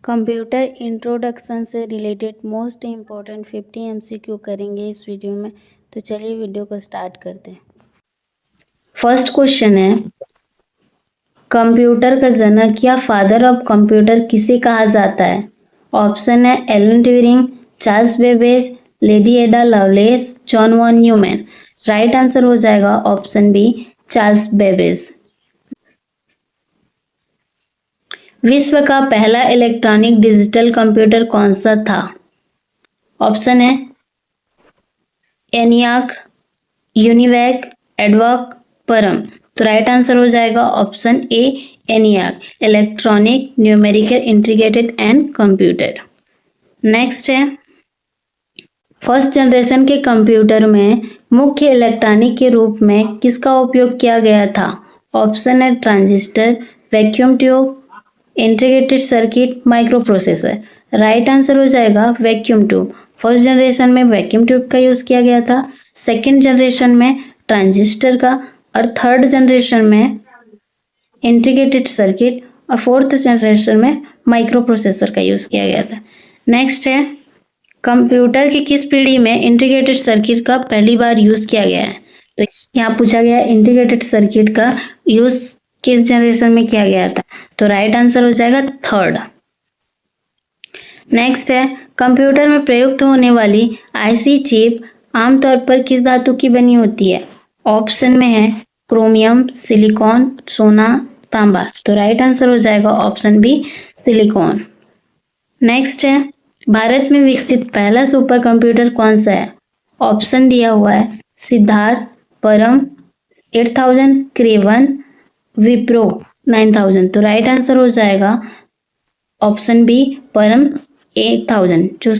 Computer introduction से related most important 50 MCQ करेंगे इस वीडियो में। तो चलिए वीडियो को स्टार्ट करते हैं। फर्स्ट क्वेश्चन है, कंप्यूटर का जनक या फादर ऑफ कंप्यूटर किसे कहा जाता है? ऑप्शन है Alan Turing, Charles Babbage, Lady Ada Lovelace, John von Neumann. Right answer हो जाएगा ऑप्शन बी, चार्ल्स बेबेज। विश्व का पहला इलेक्ट्रॉनिक डिजिटल कंप्यूटर कौन सा था? ऑप्शन है एनियाक, यूनिवैक, एडवॉक, परम। तो राइट आंसर हो जाएगा option A, ENIAC, electronic numerical integrated and computer. Next है, फर्स्ट जनरेशन के कंप्यूटर में मुख्य इलेक्ट्रॉनिक के रूप में किसका उपयोग किया गया था? ऑप्शन है transistor, vacuum tube, integrated circuit, micro processor. Right answer हो जाएगा वैक्यूम ट्यूब। फर्स्ट जनरेशन में वैक्यूम ट्यूब का यूज किया गया था, सेकेंड जनरेशन में ट्रांजिस्टर का, और थर्ड जनरेशन में इंटीग्रेटेड सर्किट, और फोर्थ जनरेशन में माइक्रो प्रोसेसर का यूज किया गया था। नेक्स्ट है, कंप्यूटर की किस पीढ़ी में इंटीग्रेटेड सर्किट का पहली बार यूज किया गया है? तो यहाँ पूछा गया इंटीग्रेटेड सर्किट का यूज किस जनरेशन में किया गया था? तो राइट आंसर हो जाएगा थर्ड। नेक्स्ट है, कंप्यूटर में प्रयुक्त होने वाली आईसी चिप आमतौर पर किस धातु की बनी होती है? ऑप्शन में है क्रोमियम, सिलिकॉन, सोना, तांबा। तो राइट आंसर हो जाएगा ऑप्शन बी, सिलिकॉन। नेक्स्ट है, भारत में विकसित पहला सुपर कंप्यूटर कौन सा है? ऑप्शन दिया हुआ है सिद्धार्थ, परम, 8000, क्रेवन, विप्रो 9000। तो राइट आंसर हो जाएगा ऑप्शन बी, परम 8000। जो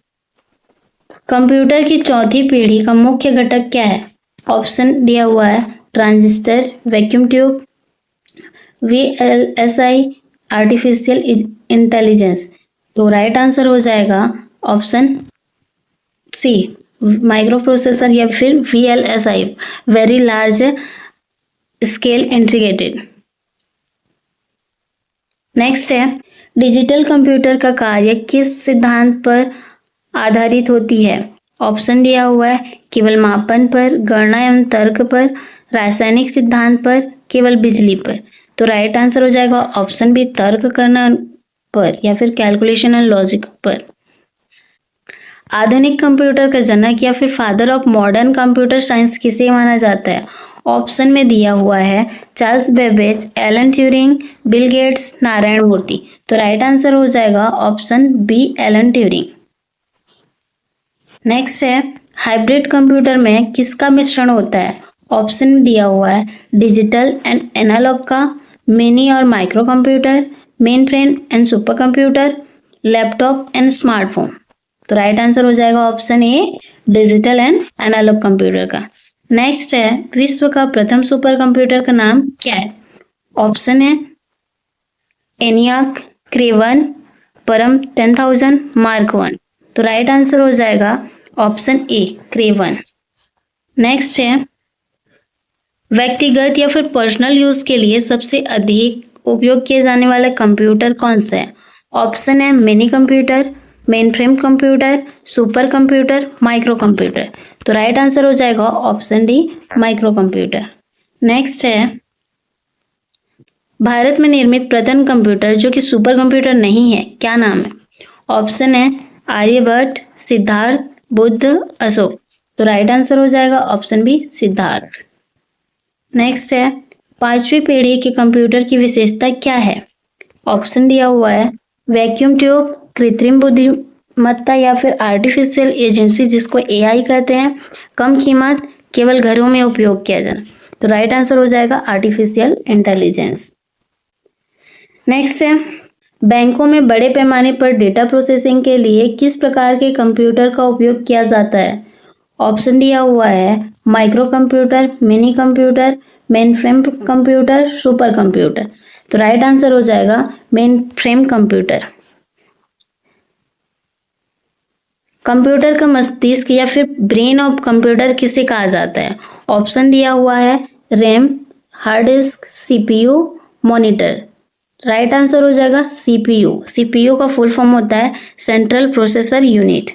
कंप्यूटर की चौथी पीढ़ी का मुख्य घटक क्या है? ऑप्शन दिया हुआ है transistor, vacuum tube, VLSI, artificial intelligence. तो राइट आंसर हो जाएगा ऑप्शन सी, माइक्रो प्रोसेसर या फिर VLSI, very large scale integrated. Next है, डिजिटल कंप्यूटर का कार्य किस सिद्धांत पर आधारित होती है? ऑप्शन दिया हुआ है केवल मापन पर, गणना एवं तर्क पर, रासायनिक सिद्धांत पर, केवल बिजली पर। तो राइट आंसर हो जाएगा ऑप्शन बी, तर्क करना पर या फिर कैलकुलेशन एंड लॉजिक पर। आधुनिक कंप्यूटर का जनक या फिर father of modern computer science किसे माना जाता है? ऑप्शन में दिया हुआ है Charles Babbage, Alan Turing, Bill Gates, Narayan Murthy. तो राइट आंसर हो जाएगा option B, Alan Turing. Next है, हाइब्रिड कंप्यूटर में किसका मिश्रण होता है? ऑप्शन में दिया हुआ है डिजिटल एंड एनालॉग का, मिनी और micro computer, mainframe and super computer, laptop and smartphone. तो राइट आंसर हो जाएगा option A, digital and analogue computer का। नेक्स्ट है, विश्व का प्रथम सुपर कंप्यूटर का नाम क्या है? ऑप्शन है एनियाक, क्रेवन, परम 10000, मार्क 1। तो राइट आंसर हो जाएगा ऑप्शन ए, क्रेवन। नेक्स्ट है, व्यक्तिगत या फिर पर्सनल यूज के लिए सबसे अधिक उपयोग किए जाने वाला कंप्यूटर कौन सा है? ऑप्शन है mini computer, main frame computer, super computer, micro computer. तो राइट आंसर हो जाएगा option D, micro computer. Next है, भारत में निर्मित प्रथम कंप्यूटर जो कि सुपर कंप्यूटर नहीं है, क्या नाम है? ऑप्शन है आर्यभट्ट, सिद्धार्थ, बुद्ध, अशोक। तो राइट आंसर हो जाएगा ऑप्शन बी, सिद्धार्थ। नेक्स्ट है, पांचवी पीढ़ी के कंप्यूटर की विशेषता क्या है? ऑप्शन दिया हुआ है वैक्यूम ट्यूब, कृत्रिम बुद्धिमत्ता या फिर आर्टिफिशियल एजेंसी जिसको AI कहते हैं, कम कीमत, केवल घरों में उपयोग किया जाना। तो राइट आंसर हो जाएगा आर्टिफिशियल इंटेलिजेंस। नेक्स्ट है, बैंकों में बड़े पैमाने पर डेटा प्रोसेसिंग के लिए किस प्रकार के कंप्यूटर का उपयोग किया जाता है? ऑप्शन दिया हुआ है micro computer, mini computer, main frame computer, super computer. तो राइट आंसर हो जाएगा मेन फ्रेम कंप्यूटर। कंप्यूटर का मस्तिष्क या फिर ब्रेन ऑफ कंप्यूटर किसे कहा जाता है? ऑप्शन दिया हुआ है RAM, hard disk, CPU, monitor. Right answer हो जाएगा सीपीयू। सीपीयू का फुल फॉर्म होता है सेंट्रल प्रोसेसर यूनिट।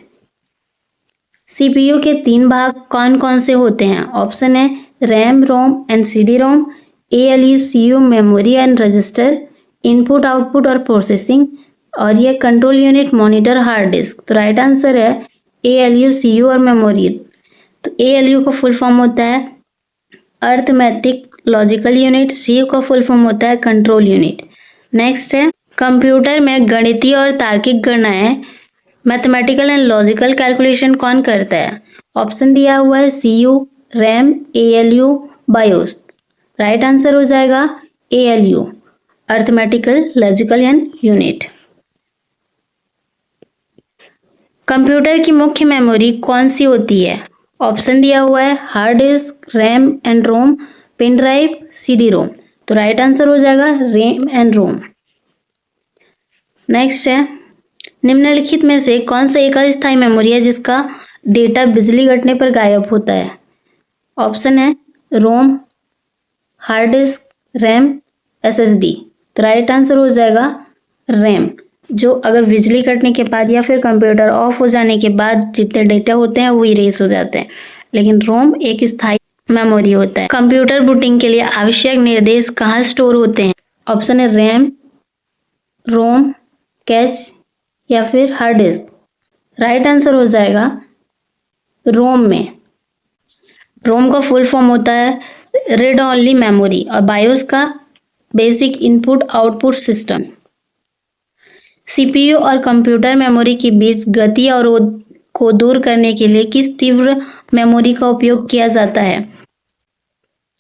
सीपीयू के 3 भाग कौन कौन से होते हैं? ऑप्शन है RAM, ROM and CD ROM, ALU, CU, memory and register, input, output और प्रोसेसिंग, और ये control unit, monitor, hard disk. तो राइट आंसर है एएलयू, सीयू और मेमोरी। तो एएलयू का फुल फॉर्म होता है अर्थमेटिक लॉजिकल यूनिट, सीयू का फुल फॉर्म होता है कंट्रोल यूनिट। नेक्स्ट है कंप्यूटर में गणितीय और तार्किक गणनाएं, मैथमेटिकल एंड लॉजिकल कैलकुलेशन कौन करता है? ऑप्शन दिया हुआ है CU, RAM, ALU, BIOS. Right answer हो जाएगा ALU, arithmetical logical and unit. Computer की मुख्य मेमोरी कौन सी होती है? ऑप्शन दिया हुआ है hard disk, RAM and ROM, pen drive, CD ROM. तो राइट आंसर हो जाएगा रैम एंड रोम। नेक्स्ट है निम्नलिखित में से कौन सा एक अस्थायी मेमोरी है जिसका डेटा बिजली कटने पर गायब होता है? ऑप्शन है रोम, हार्ड डिस्क, रैम, एसएसडी। तो राइट आंसर हो जाएगा रैम, जो अगर बिजली कटने के बाद या फिर कंप्यूटर ऑफ हो जाने के बाद जितने डेटा होते हैं वो इरेज हो जाते हैं, लेकिन रोम एक स्थायी मेमोरी होता है। कंप्यूटर बूटिंग के लिए आवश्यक निर्देश कहाँ स्टोर होते हैं? ऑप्शन है रैम, रोम, कैच या फिर हार्ड डिस्क। राइट आंसर हो जाएगा रोम में। रोम का फुल फॉर्म होता है रीड ओनली मेमोरी और बायोस का basic input output system. CPU और कंप्यूटर मेमोरी के बीच गति और को दूर करने के लिए किस तीव्र मेमोरी का उपयोग किया जाता है?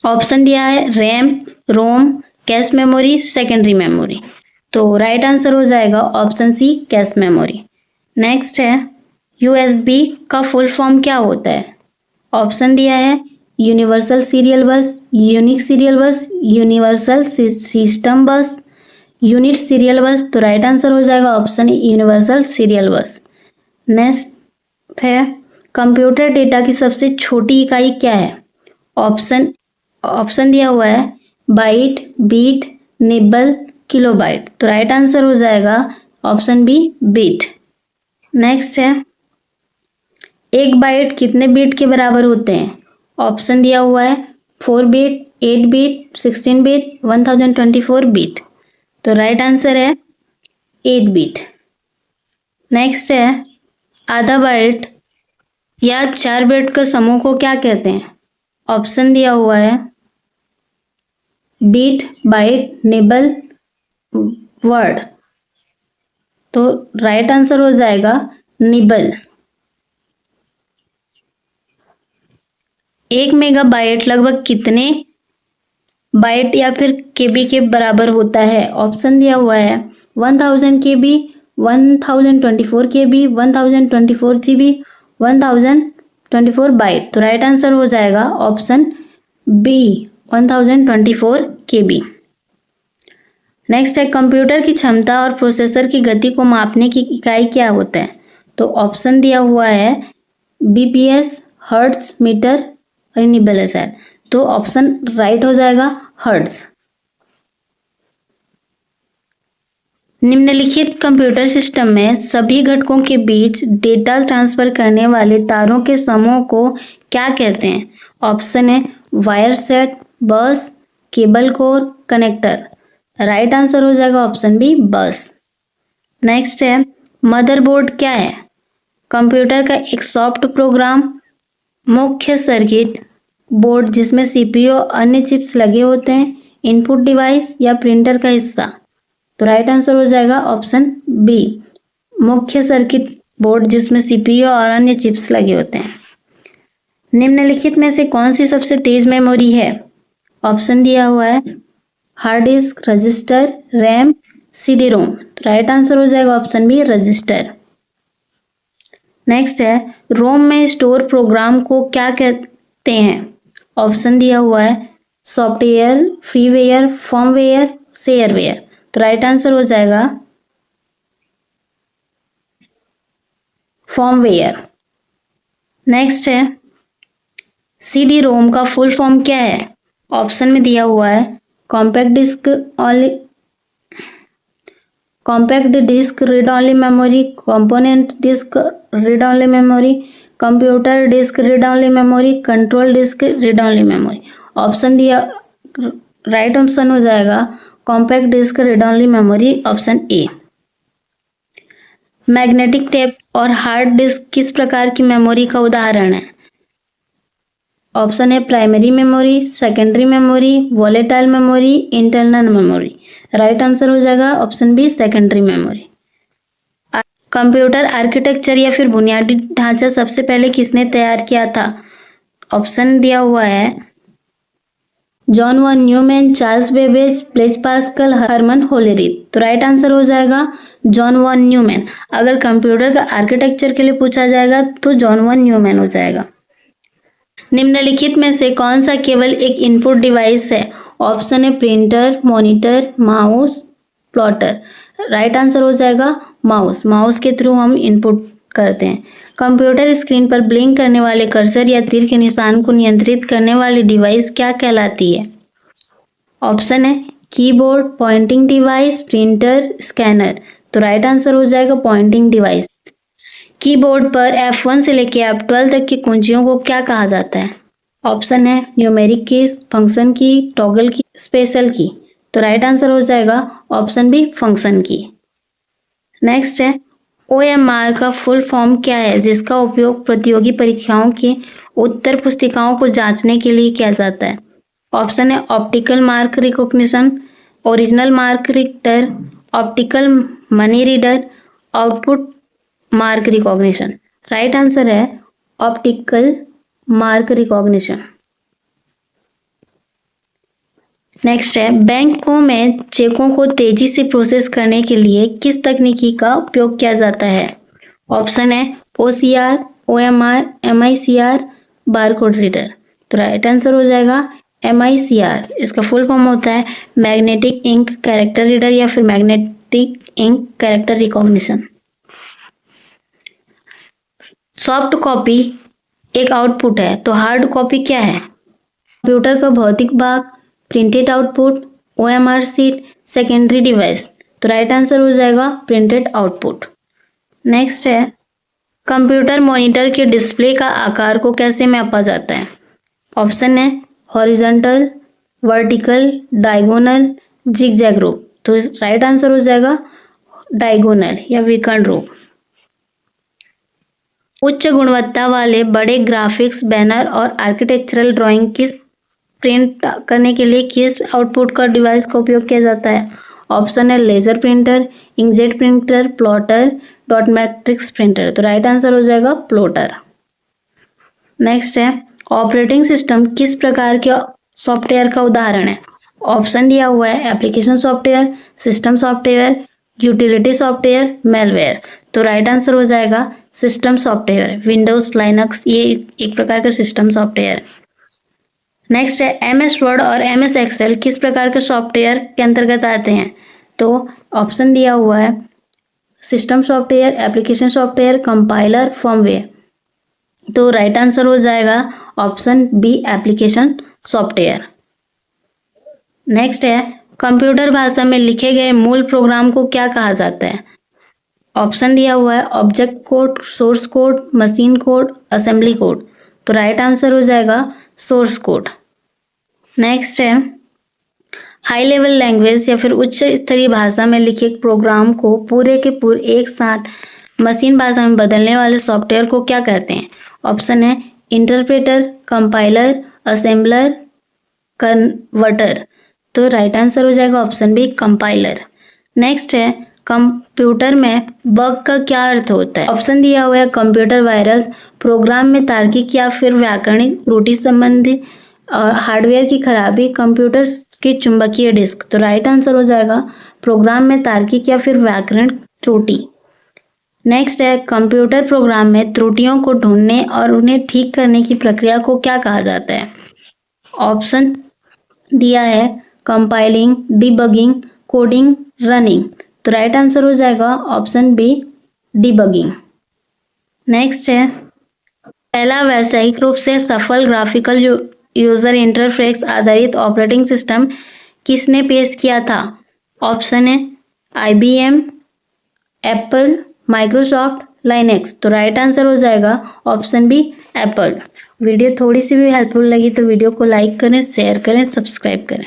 ऑप्शन दिया है RAM, ROM, cache memory, secondary memory. तो राइट आंसर हो जाएगा option C, cache memory. Next है यूएसबी का फुल फॉर्म क्या होता है? ऑप्शन दिया है universal serial bus, unique serial bus, universal system bus, unit serial bus. तो राइट आंसर हो जाएगा option universal serial bus. Next है कंप्यूटर डेटा की सबसे छोटी इकाई क्या है? ऑप्शन दिया हुआ है बाइट, बीट, निबल, किलोबाइट। तो राइट आंसर हो जाएगा ऑप्शन बी, बीट। नेक्स्ट है एक बाइट कितने बीट के बराबर होते हैं? ऑप्शन दिया हुआ है 4 बीट, 8 बीट, 16 बीट, 1024 बीट। तो राइट आंसर है 8 बीट। नेक्स्ट है आधा बाइट या 4 बिट का समूह को क्या कहते हैं? ऑप्शन दिया हुआ है बीट, बाइट, निबल, वर्ड। तो राइट आंसर हो जाएगा निबल। 1 मेगाबाइट लगभग कितने बाइट या फिर केबी के बराबर होता है? ऑप्शन दिया हुआ है 1000 केबी, 1024 केबी, 1024 जीबी, 1024 बाइट। तो राइट आंसर हो जाएगा ऑप्शन बी, 1024 केबी। नेक्स्ट है कंप्यूटर की क्षमता और प्रोसेसर की गति को मापने की इकाई क्या होता है? तो ऑप्शन दिया हुआ है बीपीएस, हर्ट्ज, मीटर और निबल है शायद। तो ऑप्शन राइट हो जाएगा हर्ट्ज। निम्नलिखित कंप्यूटर सिस्टम में सभी घटकों के बीच डेटा ट्रांसफर करने वाले तारों के समूह को क्या कहते हैं? ऑप्शन है वायर सेट, बस, cable core, connector. Right answer हो जाएगा ऑप्शन बी, बस। नेक्स्ट है मदरबोर्ड क्या है? कंप्यूटर का एक सॉफ्ट प्रोग्राम, मुख्य सर्किट बोर्ड जिसमें सीपीयू और अन्य चिप्स लगे होते हैं, इनपुट डिवाइस या प्रिंटर का हिस्सा। तो राइट आंसर हो जाएगा ऑप्शन बी, मुख्य सर्किट बोर्ड जिसमें सीपीयू और अन्य चिप्स लगे होते हैं। निम्नलिखित में से कौन सी सबसे तेज मेमोरी है? ऑप्शन दिया हुआ है hard disc, register, RAM, CD ROM. तो राइट आंसर हो जाएगा ऑप्शन बी, रजिस्टर। नेक्स्ट है रोम में स्टोर प्रोग्राम को क्या कहते हैं? ऑप्शन दिया हुआ है सॉफ्टवेयर, फ्रीवेयर, फर्मवेयर, शेयरवेयर। तो राइट आंसर हो जाएगा फर्मवेयर। नेक्स्ट है सीडी रोम का फुल फॉर्म क्या है? ऑप्शन में दिया हुआ है compact disk only compact disk read only memory, component disk read only memory, computer disk read only memory, control disk read only memory. Option दिया, right option हो जाएगा compact disk read only memory, option A. Magnetic tape और hard disk किस प्रकार की memory का उदाहरण है? ऑप्शन है primary memory, secondary memory, volatile memory, internal memory. Right answer हो जाएगा option B secondary memory. Computer architecture या फिर बुनियादी ढांचा सबसे पहले किसने तैयार किया था? ऑप्शन दिया हुआ है John von Neumann, Charles Babbage, Blaise Pascal, Herman Hollerith. तो राइट आंसर हो जाएगा जॉन वन न्यूमैन। अगर कंप्यूटर का आर्किटेक्चर के लिए पूछा जाएगा तो जॉन वन न्यूमैन हो जाएगा। निम्नलिखित में से कौन सा केवल एक इनपुट डिवाइस है? ऑप्शन है printer, monitor, mouse, plotter. Right answer हो जाएगा माउस। माउस के थ्रू हम इनपुट करते हैं। कंप्यूटर स्क्रीन पर ब्लिंक करने वाले कर्सर या तीर के निशान को नियंत्रित करने वाली डिवाइस क्या कहलाती है? ऑप्शन है keyboard, pointing device, printer, scanner. तो राइट आंसर हो जाएगा पॉइंटिंग डिवाइस। कीबोर्ड पर F1 से लेकर F12 तक की कुंजियों को क्या कहा जाता है? ऑप्शन है न्यूमेरिक कीज, फंक्शन की, टॉगल की, स्पेशल की। तो राइट आंसर हो जाएगा ऑप्शन बी फंक्शन की। नेक्स्ट है OMR का फुल फॉर्म क्या है जिसका उपयोग प्रतियोगी परीक्षाओं की उत्तर पुस्तिकाओं को जांचने के लिए किया जाता है? ऑप्शन है optical mark recognition, original mark reader, optical money reader, output mark recognition. Right answer है ऑप्टिकल मार्क रिकॉग्निशन। नेक्स्ट है बैंकों में चेकों को तेजी से प्रोसेस करने के लिए किस तकनीकी का उपयोग किया जाता है? ऑप्शन है OCR, OMR, MICR, barcode reader. तो राइट आंसर हो जाएगा MICR। इसका फुल फॉर्म होता है मैग्नेटिक इंक कैरेक्टर रीडर या फिर magnetic ink character recognition. Soft copy एक आउटपुट है तो हार्ड कॉपी क्या है? कंप्यूटर का भौतिक भाग, printed output, OMR seat, secondary device. तो राइट आंसर हो जाएगा प्रिंटेड आउटपुट। नेक्स्ट है कंप्यूटर मॉनिटर के डिस्प्ले का आकार को कैसे मापा जाता है? ऑप्शन है हॉरिजॉन्टल, वर्टिकल, डायगोनल, जिगजैग रूप। तो राइट आंसर हो जाएगा डायगोनल या विकर्ण रूप। उच्च गुणवत्ता वाले बड़े ग्राफिक्स, बैनर और आर्किटेक्चरल ड्राइंग किस प्रिंट करने के लिए किस आउटपुट का डिवाइस का उपयोग किया जाता है? ऑप्शन है laser printer, inkjet printer, plotter, dot matrix printer. तो राइट आंसर हो जाएगा प्लॉटर। नेक्स्ट है ऑपरेटिंग सिस्टम किस प्रकार के सॉफ्टवेयर का उदाहरण है? ऑप्शन दिया हुआ है application software, system software, utility software, malware. तो राइट आंसर हो जाएगा सिस्टम सॉफ्टवेयर। विंडोज, लाइनक्स ये एक प्रकार का सिस्टम सॉफ्टवेयर है। नेक्स्ट है MS वर्ड और MS एक्सेल किस प्रकार के सॉफ्टवेयर के अंतर्गत आते हैं? तो ऑप्शन दिया हुआ है system software, application software, compiler, firmware. तो राइट आंसर हो जाएगा option B application software. Next है कंप्यूटर भाषा में लिखे गए मूल प्रोग्राम को क्या कहा जाता है? ऑप्शन दिया हुआ है object code, source code, machine code, assembly code. तो राइट आंसर हो जाएगा सोर्स कोड। नेक्स्ट है हाई लेवल लैंग्वेज या फिर उच्च स्तरीय भाषा में लिखे प्रोग्राम को पूरे के पूरे एक साथ मशीन भाषा में बदलने वाले सॉफ्टवेयर को क्या कहते हैं? ऑप्शन है इंटरप्रेटर, कंपाइलर, असेंबलर, कन्वर्टर। तो राइट आंसर हो जाएगा ऑप्शन बी कंपाइलर। नेक्स्ट है कंप्यूटर में बग का क्या अर्थ होता है? ऑप्शन दिया हुआ है कंप्यूटर वायरस, प्रोग्राम में तार्किक या फिर व्याकरणिक त्रुटि संबंधी, और हार्डवेयर की खराबी, कंप्यूटर की चुंबकीय डिस्क। तो राइट आंसर हो जाएगा प्रोग्राम में तार्किक या फिर व्याकरण त्रुटि। नेक्स्ट है कंप्यूटर प्रोग्राम में त्रुटियों को ढूंढने और उन्हें ठीक करने की प्रक्रिया को क्या कहा जाता है? ऑप्शन दिया है कंपाइलिंग, डिबगिंग, कोडिंग, रनिंग। तो राइट आंसर हो जाएगा ऑप्शन बी डिबगिंग। नेक्स्ट है पहला व्यावसायिक रूप से सफल ग्राफिकल यूजर इंटरफेस आधारित ऑपरेटिंग सिस्टम किसने पेश किया था? ऑप्शन है IBM, एप्पल, माइक्रोसॉफ्ट, लाइनेक्स। तो राइट आंसर हो जाएगा ऑप्शन बी एप्पल। वीडियो थोड़ी सी भी हेल्पफुल लगी तो वीडियो को लाइक करें, शेयर करें, सब्सक्राइब करें।